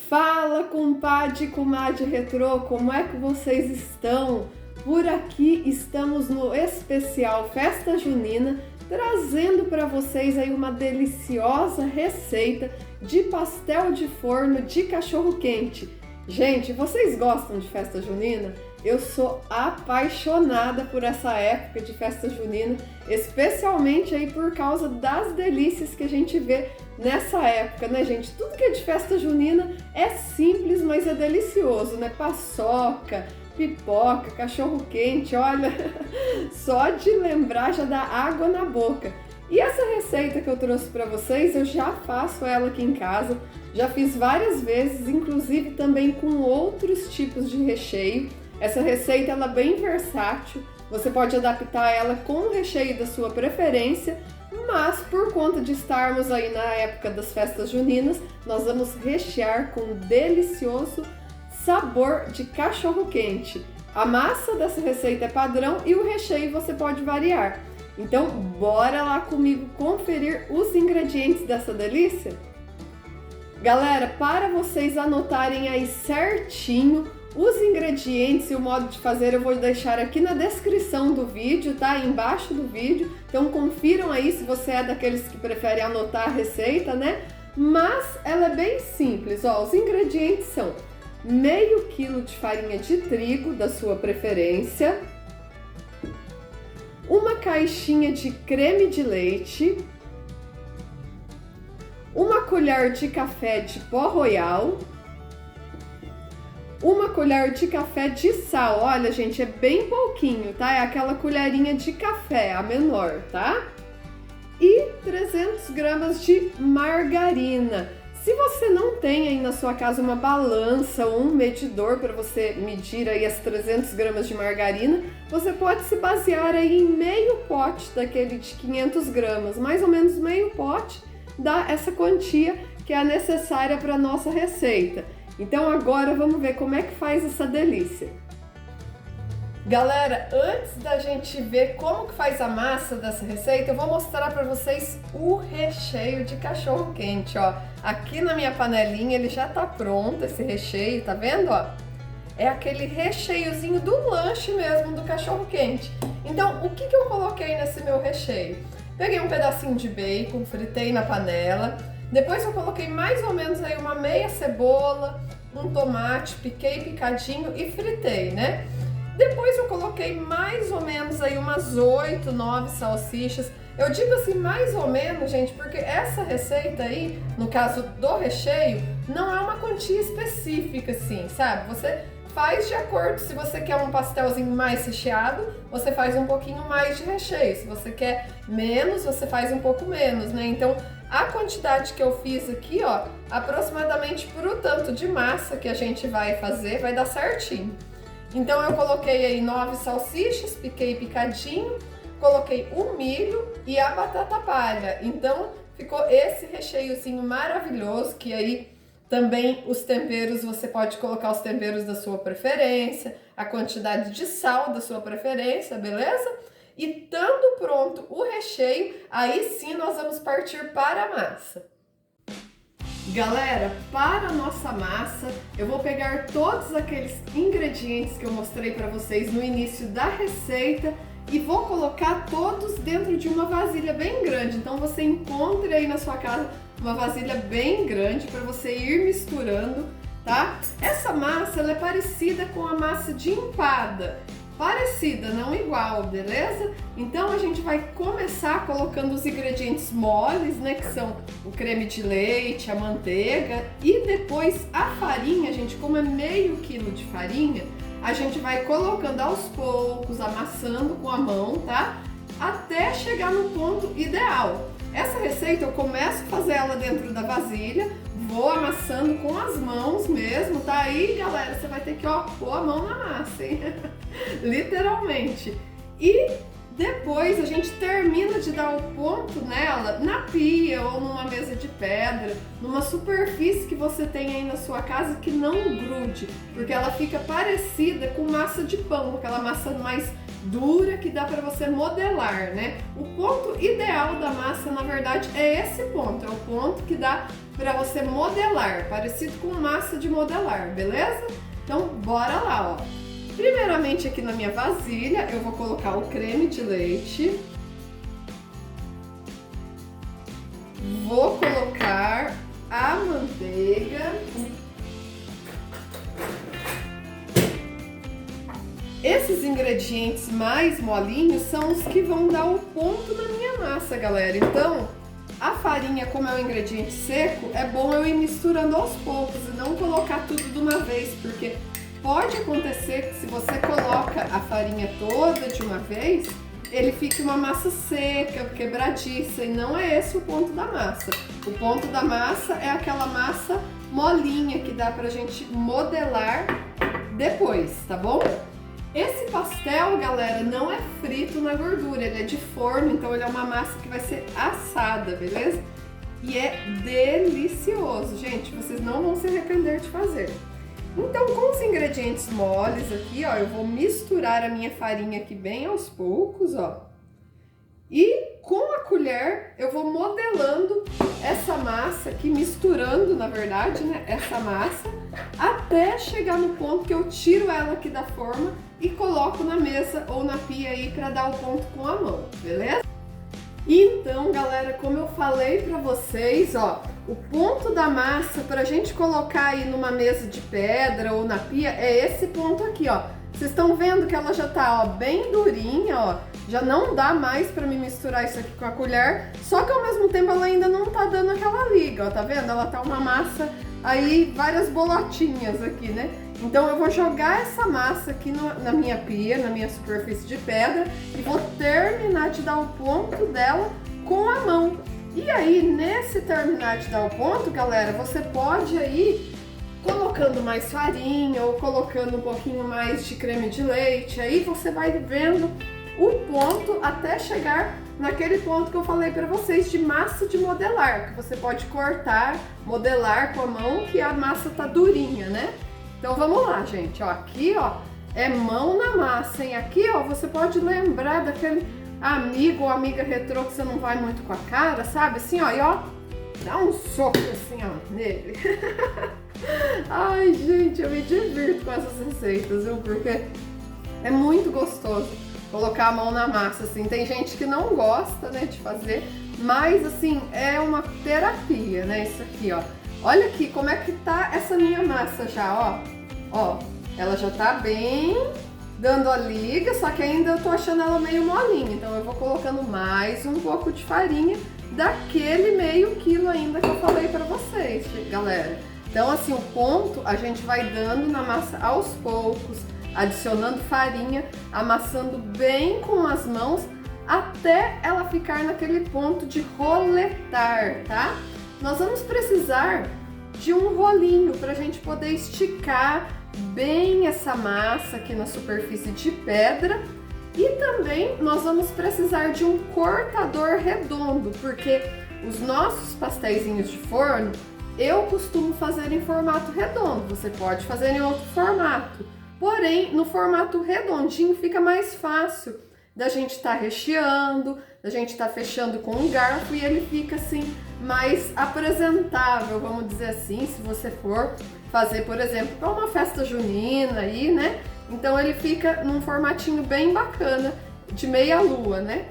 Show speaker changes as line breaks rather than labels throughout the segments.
Fala, compadre e comadre retrô, como é que vocês estão? Por aqui estamos no especial Festa Junina, trazendo para vocês aí uma deliciosa receita de pastel de forno de cachorro-quente. Gente, vocês gostam de festa junina? Eu sou apaixonada por essa época de festa junina, especialmente aí por causa das delícias que a gente vê nessa época, né, gente? Tudo que é de festa junina é simples, mas é delicioso, né? Paçoca, pipoca, cachorro-quente, olha, só de lembrar já dá água na boca. E essa receita que eu trouxe para vocês, eu já faço ela aqui em casa, já fiz várias vezes, inclusive também com outros tipos de recheio. Essa receita ela é bem versátil, você pode adaptar ela com o recheio da sua preferência, mas por conta de estarmos aí na época das festas juninas, nós vamos rechear com um delicioso sabor de cachorro-quente. A massa dessa receita é padrão e o recheio você pode variar. Então, bora lá comigo conferir os ingredientes dessa delícia? Galera, para vocês anotarem aí certinho os ingredientes e o modo de fazer, eu vou deixar aqui na descrição do vídeo, tá? Aí embaixo do vídeo. Então confiram aí se você é daqueles que prefere anotar a receita, né? Mas ela é bem simples, ó. Os ingredientes são meio quilo de farinha de trigo da sua preferência, uma caixinha de creme de leite, uma colher de café de pó royal, uma colher de café de sal. Olha, gente, é bem pouquinho, tá? É aquela colherinha de café, a menor, tá? E 300 gramas de margarina. Se você não tem aí na sua casa uma balança ou um medidor para você medir aí as 300 gramas de margarina, você pode se basear aí em meio pote daquele de 500 gramas, mais ou menos meio pote, dá essa quantia que é necessária para a nossa receita. Então agora vamos ver como é que faz essa delícia. Galera, antes da gente ver como que faz a massa dessa receita, eu vou mostrar para vocês o recheio de cachorro-quente, ó. Aqui na minha panelinha ele já tá pronto, esse recheio, tá vendo, ó? É aquele recheiozinho do lanche mesmo do cachorro-quente. Então, o que eu coloquei nesse meu recheio? Peguei um pedacinho de bacon, fritei na panela. Depois eu coloquei mais ou menos aí uma meia cebola, um tomate, piquei picadinho e fritei, né? Depois eu coloquei mais ou menos aí umas 8, 9 salsichas. Eu digo assim mais ou menos, gente, porque essa receita aí, no caso do recheio, não é uma quantia específica assim, sabe? Você faz de acordo, se você quer um pastelzinho mais recheado, você faz um pouquinho mais de recheio. Se você quer menos, você faz um pouco menos, né? Então, a quantidade que eu fiz aqui, ó, aproximadamente pro tanto de massa que a gente vai fazer, vai dar certinho. Então, eu coloquei aí 9 salsichas, piquei picadinho, coloquei o milho e a batata palha. Então, ficou esse recheiozinho maravilhoso, que aí também os temperos, você pode colocar os temperos da sua preferência, a quantidade de sal da sua preferência, beleza? E estando pronto o recheio, aí sim nós vamos partir para a massa. Galera, para a nossa massa, eu vou pegar todos aqueles ingredientes que eu mostrei para vocês no início da receita e vou colocar todos dentro de uma vasilha bem grande. Então você encontre aí na sua casa uma vasilha bem grande para você ir misturando, tá? Essa massa ela é parecida com a massa de empada. Parecida, não igual, beleza? Então a gente vai começar colocando os ingredientes moles, né, que são o creme de leite, a manteiga e depois a farinha, gente, como é meio quilo de farinha, a gente vai colocando aos poucos, amassando com a mão, tá? Até chegar no ponto ideal. Essa receita eu começo a fazer ela dentro da vasilha, vou amassando com as mãos mesmo, tá? Aí, galera, você vai ter que, ó, pôr a mão na massa, hein? Literalmente. E depois a gente termina de dar o ponto nela na pia ou numa mesa de pedra, numa superfície que você tem aí na sua casa que não grude, porque ela fica parecida com massa de pão, aquela massa mais dura que dá para você modelar, né? O ponto ideal da massa, na verdade, é esse ponto, é o ponto que dá para você modelar, parecido com massa de modelar, beleza? Então, bora lá, ó. Primeiramente aqui na minha vasilha, eu vou colocar o creme de leite. Vou colocar a manteiga. Esses ingredientes mais molinhos são os que vão dar o ponto na minha massa, galera. Então, a farinha, como é um ingrediente seco, é bom eu ir misturando aos poucos e não colocar tudo de uma vez, porque pode acontecer que se você coloca a farinha toda de uma vez, ele fique uma massa seca, quebradiça, e não é esse o ponto da massa. O ponto da massa é aquela massa molinha que dá pra gente modelar depois, tá bom? Esse pastel, galera, não é frito na gordura, ele é de forno, então ele é uma massa que vai ser assada, beleza? E é delicioso, gente, vocês não vão se arrepender de fazer. Então, com os ingredientes moles aqui, ó, eu vou misturar a minha farinha aqui bem aos poucos, ó. E com a colher eu vou modelando essa massa aqui, misturando, na verdade, né, essa massa, até chegar no ponto que eu tiro ela aqui da forma e coloco na mesa ou na pia aí para dar o ponto com a mão, beleza? Então, galera, como eu falei pra vocês, ó, o ponto da massa pra gente colocar aí numa mesa de pedra ou na pia é esse ponto aqui, ó. Vocês estão vendo que ela já tá, ó, bem durinha, ó. Já não dá mais pra me misturar isso aqui com a colher, só que ao mesmo tempo ela ainda não tá dando aquela liga, ó, tá vendo? Ela tá uma massa aí, várias bolotinhas aqui, né? Então eu vou jogar essa massa aqui na minha pia, na minha superfície de pedra, e vou terminar de dar o ponto dela com a mão. E aí, nesse terminar de dar o ponto, galera, você pode aí colocando mais farinha ou colocando um pouquinho mais de creme de leite, aí você vai vendo o ponto até chegar naquele ponto que eu falei pra vocês de massa de modelar, que você pode cortar, modelar com a mão, que a massa tá durinha, né? Então vamos lá, gente, ó, aqui, ó, é mão na massa, hein? Aqui, ó, você pode lembrar daquele amigo ou amiga retrô que você não vai muito com a cara, sabe? Assim, ó, e ó, dá um soco assim, ó, nele. Ai, gente, eu me divirto com essas receitas, viu? Porque é muito gostoso colocar a mão na massa, assim. Tem gente que não gosta, né, de fazer, mas, assim, é uma terapia, né, isso aqui, ó. Olha aqui como é que tá essa minha massa já, ó. Ó, ela já tá bem dando a liga, só que ainda eu tô achando ela meio molinha. Então eu vou colocando mais um pouco de farinha daquele meio quilo ainda que eu falei pra vocês, galera. Então assim, o ponto a gente vai dando na massa aos poucos, adicionando farinha, amassando bem com as mãos, até ela ficar naquele ponto de roletar, tá? Nós vamos precisar de um rolinho para a gente poder esticar bem essa massa aqui na superfície de pedra, e também nós vamos precisar de um cortador redondo, porque os nossos pasteizinhos de forno eu costumo fazer em formato redondo, você pode fazer em outro formato, porém no formato redondinho fica mais fácil da gente estar recheando, da gente estar fechando com um garfo, e ele fica assim mais apresentável, vamos dizer assim, se você for fazer, por exemplo, para uma festa junina aí, né? Então ele fica num formatinho bem bacana, de meia lua, né?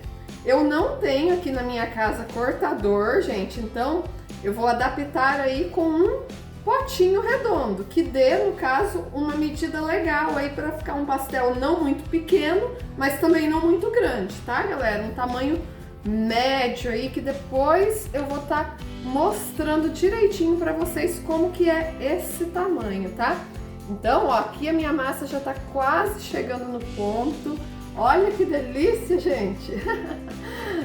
Eu não tenho aqui na minha casa cortador, gente, então eu vou adaptar aí com um potinho redondo, que dê, no caso, uma medida legal aí para ficar um pastel não muito pequeno, mas também não muito grande, tá, galera? Um tamanho médio aí, que depois eu vou estar mostrando direitinho para vocês como que é esse tamanho, tá? Então, ó, aqui a minha massa já tá quase chegando no ponto. Olha que delícia, gente!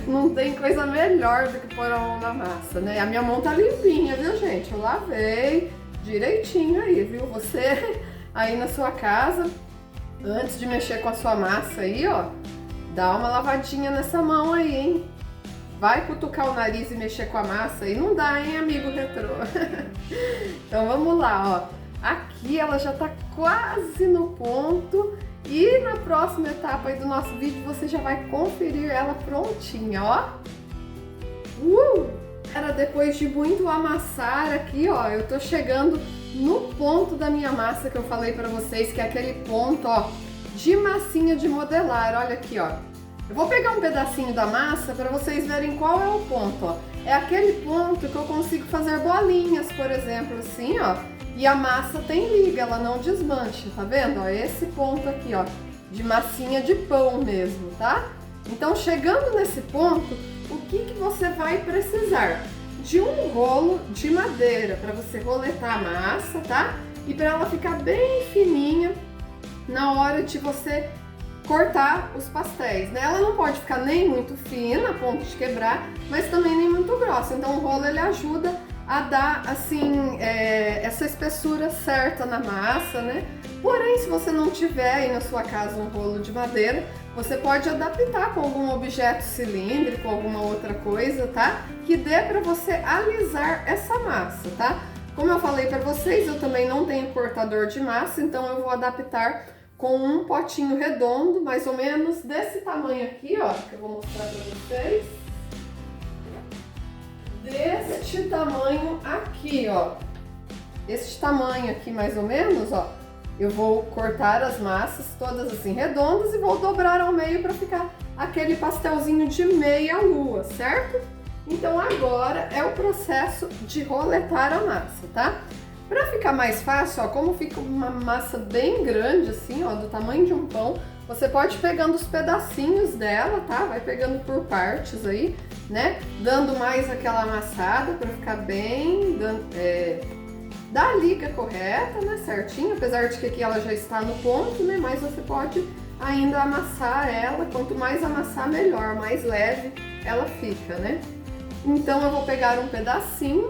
Não tem coisa melhor do que pôr a mão na massa, né? A minha mão tá limpinha, viu, gente? Eu lavei direitinho aí, viu? Você aí na sua casa, antes de mexer com a sua massa aí, ó, dá uma lavadinha nessa mão aí, hein? Vai cutucar o nariz e mexer com a massa aí, não dá, hein, amigo retrô? Então vamos lá, ó. Aqui ela já tá quase no ponto. E na próxima etapa aí do nosso vídeo você já vai conferir ela prontinha, ó. Era depois de muito amassar aqui, ó, eu tô chegando no ponto da minha massa que eu falei pra vocês, que é aquele ponto, ó, de massinha de modelar. Olha aqui, ó. Eu vou pegar um pedacinho da massa para vocês verem qual é o ponto, ó. É aquele ponto que eu consigo fazer bolinhas, por exemplo, assim, ó. E a massa tem liga, ela não desmancha, tá vendo? Ó, esse ponto aqui, ó, de massinha de pão mesmo, tá? Então, chegando nesse ponto, o que que você vai precisar? De um rolo de madeira para você roletar a massa, tá? E para ela ficar bem fininha na hora de você cortar os pastéis, né? Ela não pode ficar nem muito fina, a ponto de quebrar, mas também nem muito grossa. Então o rolo ele ajuda a dar assim essa espessura certa na massa, né? Porém, se você não tiver aí na sua casa um rolo de madeira, você pode adaptar com algum objeto cilíndrico, alguma outra coisa, tá? Que dê para você alisar essa massa, tá? Como eu falei para vocês, eu também não tenho cortador de massa, então eu vou adaptar com um potinho redondo, mais ou menos desse tamanho aqui, ó, que eu vou mostrar para vocês. Deste tamanho aqui, ó. Este tamanho aqui, mais ou menos, ó. Eu vou cortar as massas todas assim redondas e vou dobrar ao meio para ficar aquele pastelzinho de meia lua, certo? Então agora é o processo de roletar a massa, tá? Para ficar mais fácil, ó, como fica uma massa bem grande assim, ó, do tamanho de um pão, você pode ir pegando os pedacinhos dela, tá? Vai pegando por partes aí, né? Dando mais aquela amassada para ficar bem, da liga correta, né? Certinho, apesar de que aqui ela já está no ponto, né? Mas você pode ainda amassar ela, quanto mais amassar melhor, mais leve ela fica, né? Então eu vou pegar um pedacinho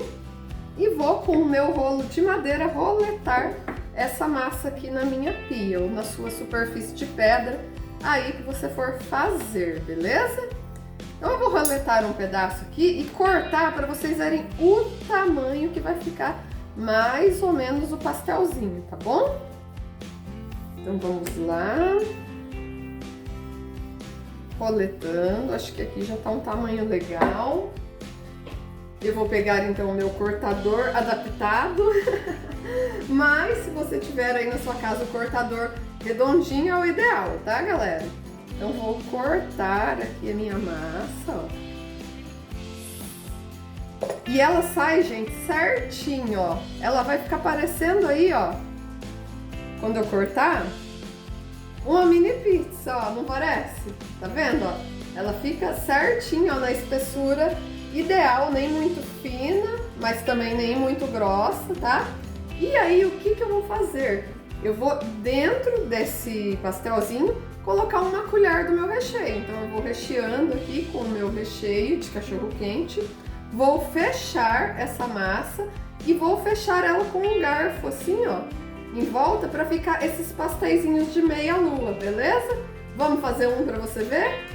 e vou com o meu rolo de madeira roletar essa massa aqui na minha pia ou na sua superfície de pedra aí que você for fazer, beleza? Então eu vou roletar um pedaço aqui e cortar para vocês verem o tamanho que vai ficar mais ou menos o pastelzinho, tá bom? Então vamos lá. Roletando, acho que aqui já tá um tamanho legal. Eu vou pegar então o meu cortador adaptado, mas se você tiver aí na sua casa o cortador redondinho é o ideal, tá, galera? Então vou cortar aqui a minha massa, ó. E ela sai, gente, certinho, ó. Ela vai ficar parecendo aí, ó, quando eu cortar, uma mini pizza, ó, não parece? Tá vendo, ó? Ela fica certinho, ó, na espessura ideal, nem muito fina, mas também nem muito grossa, tá? E aí, o que que eu vou fazer? Eu vou, dentro desse pastelzinho, colocar uma colher do meu recheio. Então, eu vou recheando aqui com o meu recheio de cachorro-quente. Vou fechar essa massa e vou fechar ela com um garfo, assim, ó, em volta, para ficar esses pasteizinhos de meia lua, beleza? Vamos fazer um para você ver?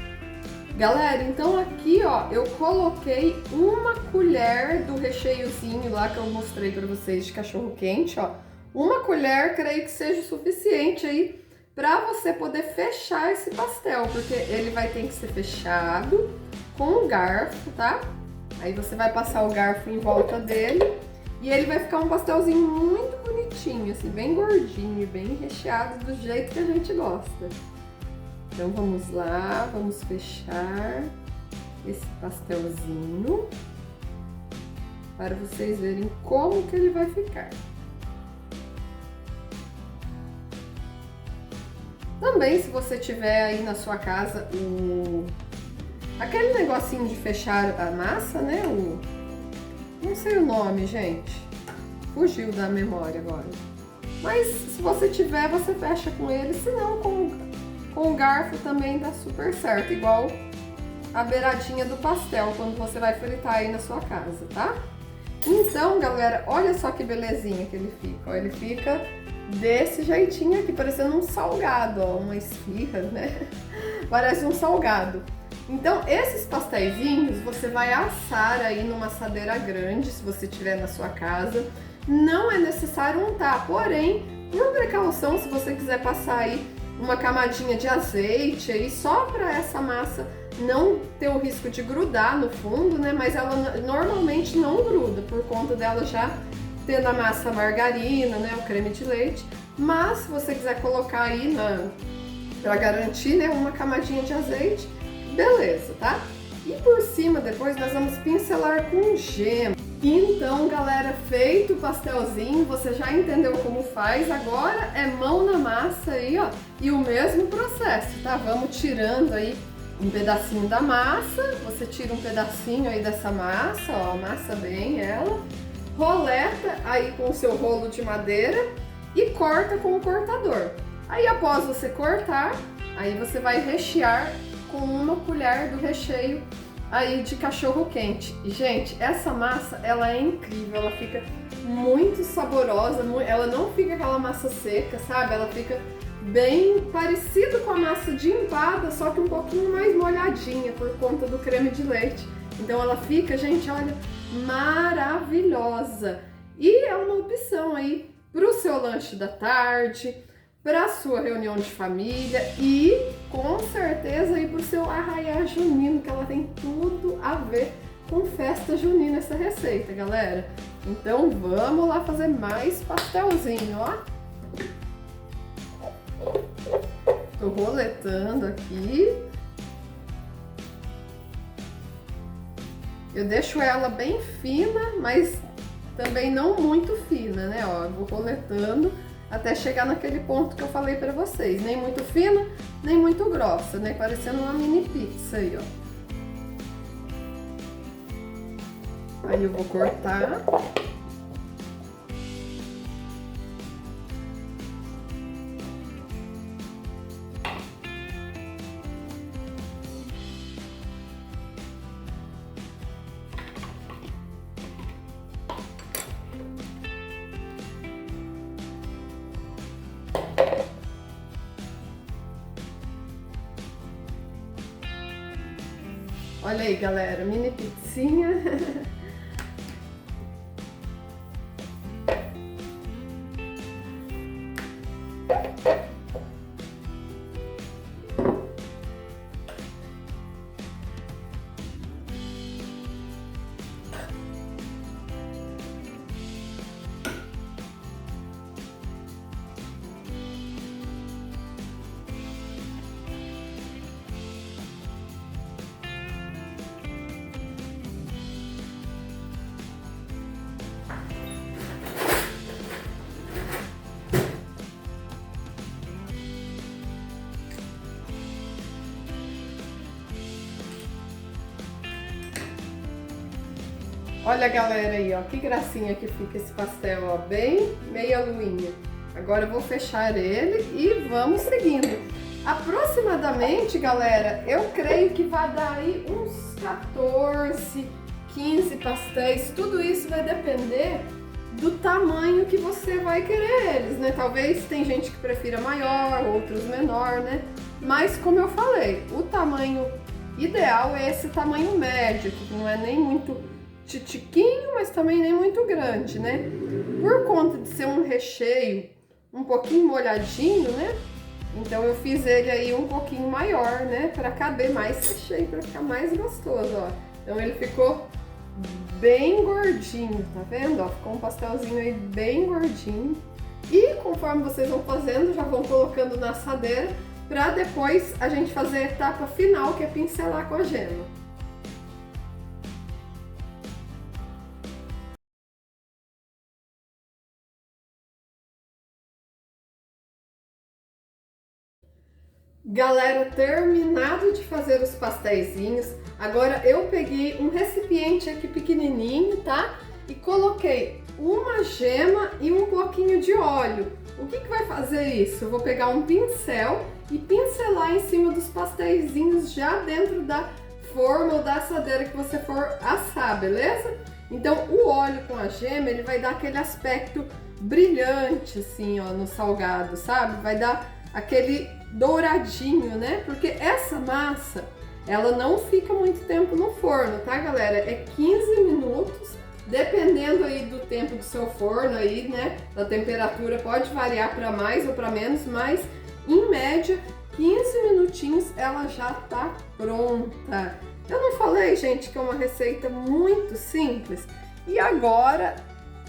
Galera, então aqui, ó, eu coloquei uma colher do recheiozinho lá que eu mostrei para vocês de cachorro quente, ó. Uma colher, creio que seja o suficiente aí para você poder fechar esse pastel, porque ele vai ter que ser fechado com um garfo, tá? Aí você vai passar o garfo em volta dele e ele vai ficar um pastelzinho muito bonitinho, assim, bem gordinho, bem recheado do jeito que a gente gosta. Então vamos lá, vamos fechar esse pastelzinho para vocês verem como que ele vai ficar. Também, se você tiver aí na sua casa aquele negocinho de fechar a massa, né? Não sei o nome, gente. Fugiu da memória agora. Mas se você tiver, você fecha com ele, se não com o garfo também dá super certo, igual a beiradinha do pastel quando você vai fritar aí na sua casa, tá? Então, galera, olha só que belezinha que ele fica, ó, ele fica desse jeitinho aqui, parecendo um salgado, ó, uma esfirra, né? Parece um salgado. Então, esses pasteizinhos você vai assar aí numa assadeira grande, se você tiver na sua casa. Não é necessário untar, porém, por precaução, se você quiser passar aí uma camadinha de azeite aí só para essa massa não ter o risco de grudar no fundo, né? Mas ela normalmente não gruda, por conta dela já ter na massa a margarina, né? O creme de leite. Mas se você quiser colocar aí para garantir, né? Uma camadinha de azeite, beleza, tá? E por cima depois nós vamos pincelar com gema. Então, galera, feito o pastelzinho, você já entendeu como faz, agora é mão na massa aí, ó, e o mesmo processo, tá? Vamos tirando aí um pedacinho da massa, você tira um pedacinho aí dessa massa, ó, amassa bem ela, roleta aí com o seu rolo de madeira e corta com o cortador. Aí após você cortar, aí você vai rechear com uma colher do recheio aí de cachorro quente. E, gente, essa massa, ela é incrível, ela fica muito saborosa, ela não fica aquela massa seca, sabe? Ela fica bem parecida com a massa de empada, só que um pouquinho mais molhadinha por conta do creme de leite. Então ela fica, gente, olha, maravilhosa. E é uma opção aí para o seu lanche da tarde, para a sua reunião de família e com certeza aí para o seu arraiá junino, que ela tem tudo a ver com festa junina essa receita, galera. Então vamos lá fazer mais pastelzinho, ó. Tô roletando aqui. Eu deixo ela bem fina, mas também não muito fina, né? Ó, eu vou roletando até chegar naquele ponto que eu falei pra vocês. Nem muito fina, nem muito grossa, né? Parecendo uma mini pizza aí, ó. Aí eu vou cortar. Olha aí, galera, mini pizzinha. Olha, galera, aí, ó, que gracinha que fica esse pastel, ó, bem meia luinha. Agora eu vou fechar ele e vamos seguindo. Aproximadamente, galera, eu creio que vai dar aí uns 14, 15 pastéis. Tudo isso vai depender do tamanho que você vai querer eles, né? Talvez tem gente que prefira maior, outros menor, né? Mas como eu falei, o tamanho ideal é esse tamanho médio, que não é nem muito titiquinho, mas também nem muito grande, né? Por conta de ser um recheio um pouquinho molhadinho, né? Então eu fiz ele aí um pouquinho maior, né? Para caber mais recheio, para ficar mais gostoso, ó. Então ele ficou bem gordinho, tá vendo? Ó, ficou um pastelzinho aí bem gordinho. E conforme vocês vão fazendo, já vão colocando na assadeira para depois a gente fazer a etapa final, que é pincelar com a gema. Galera, terminado de fazer os pastéisinhos, agora eu peguei um recipiente aqui pequenininho, tá? E coloquei uma gema e um pouquinho de óleo. O que vai fazer isso? Eu vou pegar um pincel e pincelar em cima dos pastéisinhos já dentro da forma ou da assadeira que você for assar, beleza? Então o óleo com a gema, ele vai dar aquele aspecto brilhante assim, ó, no salgado, sabe? Vai dar aquele douradinho, né? Porque essa massa, ela não fica muito tempo no forno, tá, galera? É 15 minutos, dependendo aí do tempo do seu forno aí, né? Da temperatura pode variar para mais ou para menos, mas em média 15 minutinhos ela já tá pronta. Eu não falei, gente, que é uma receita muito simples? E agora,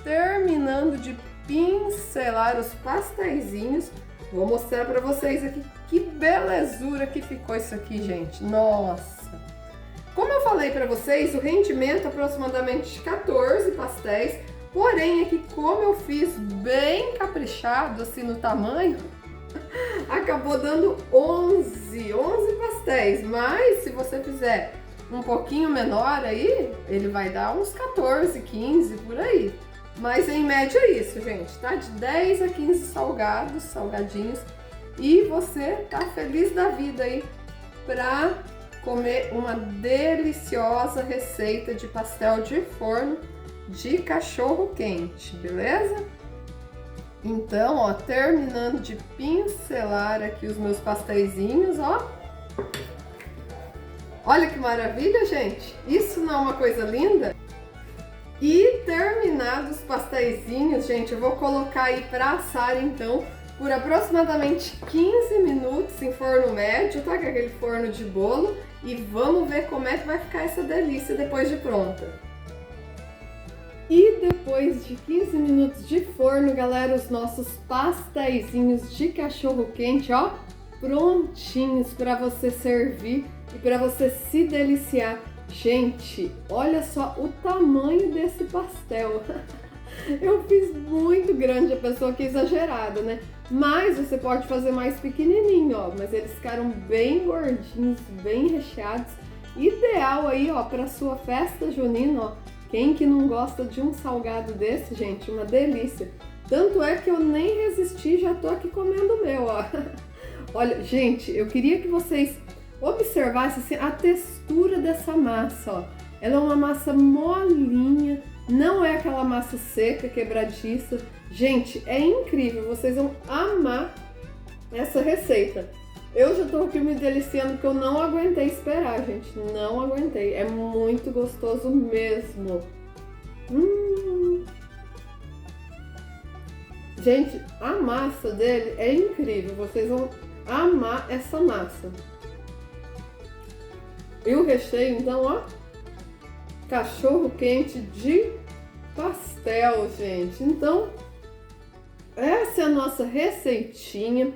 terminando de pincelar os pasteizinhos, vou mostrar para vocês aqui que belezura que ficou isso aqui, gente. Nossa! Como eu falei para vocês, o rendimento é aproximadamente de 14 pastéis, porém aqui como eu fiz bem caprichado assim no tamanho, acabou dando 11 pastéis, mas se você fizer um pouquinho menor aí, ele vai dar uns 14, 15 por aí. Mas em média é isso, gente, tá? De 10 a 15 salgadinhos, e você tá feliz da vida aí pra comer uma deliciosa receita de pastel de forno de cachorro quente, beleza? Então, ó, terminando de pincelar aqui os meus pasteizinhos, ó. Olha que maravilha, gente! Isso não é uma coisa linda? E terminados os pasteizinhos, gente, eu vou colocar aí para assar então por aproximadamente 15 minutos em forno médio, tá? Que é aquele forno de bolo. E vamos ver como é que vai ficar essa delícia depois de pronta. E depois de 15 minutos de forno, galera, os nossos pasteizinhos de cachorro quente, ó, prontinhos para você servir e para você se deliciar. Gente, olha só o tamanho desse pastel. Eu fiz muito grande, a pessoa que é exagerada, né? Mas você pode fazer mais pequenininho, ó. Mas eles ficaram bem gordinhos, bem recheados. Ideal aí, ó, para sua festa junina, ó. Quem que não gosta de um salgado desse, gente? Uma delícia. Tanto é que eu nem resisti, já tô aqui comendo o meu, ó. Olha, gente, eu queria que vocês observassem assim, a textura dessa massa, ó. Ela é uma massa molinha, não é aquela massa seca, quebradiça. Gente, é incrível, vocês vão amar essa receita. Eu já tô aqui me deliciando porque eu não aguentei esperar, gente. Não aguentei, é muito gostoso mesmo. Gente, a massa dele é incrível, vocês vão amar essa massa. E o recheio, então, ó, cachorro quente de pastel, gente. Então, essa é a nossa receitinha.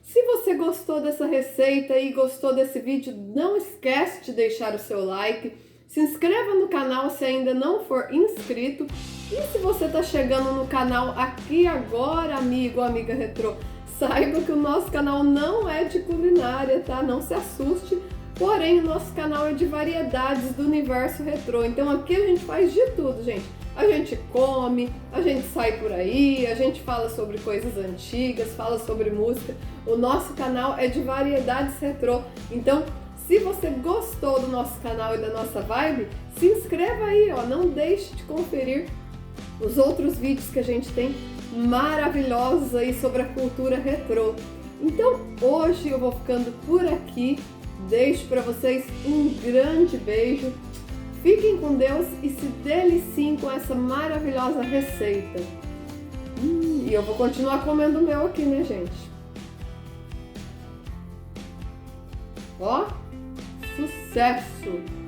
Se você gostou dessa receita e gostou desse vídeo, não esquece de deixar o seu like. Se inscreva no canal se ainda não for inscrito. E se você está chegando no canal aqui agora, amigo ou amiga retrô, saiba que o nosso canal não é de culinária, tá? Não se assuste. Porém, o nosso canal é de variedades do universo retrô. Então aqui a gente faz de tudo, gente. A gente come, a gente sai por aí, a gente fala sobre coisas antigas, fala sobre música. O nosso canal é de variedades retrô. Então, se você gostou do nosso canal e da nossa vibe, se inscreva aí, ó. Não deixe de conferir os outros vídeos que a gente tem maravilhosos aí sobre a cultura retrô. Então, hoje eu vou ficando por aqui. Deixo para vocês um grande beijo. Fiquem com Deus e se deliciem com essa maravilhosa receita. E eu vou continuar comendo o meu aqui, né, gente? Ó, sucesso!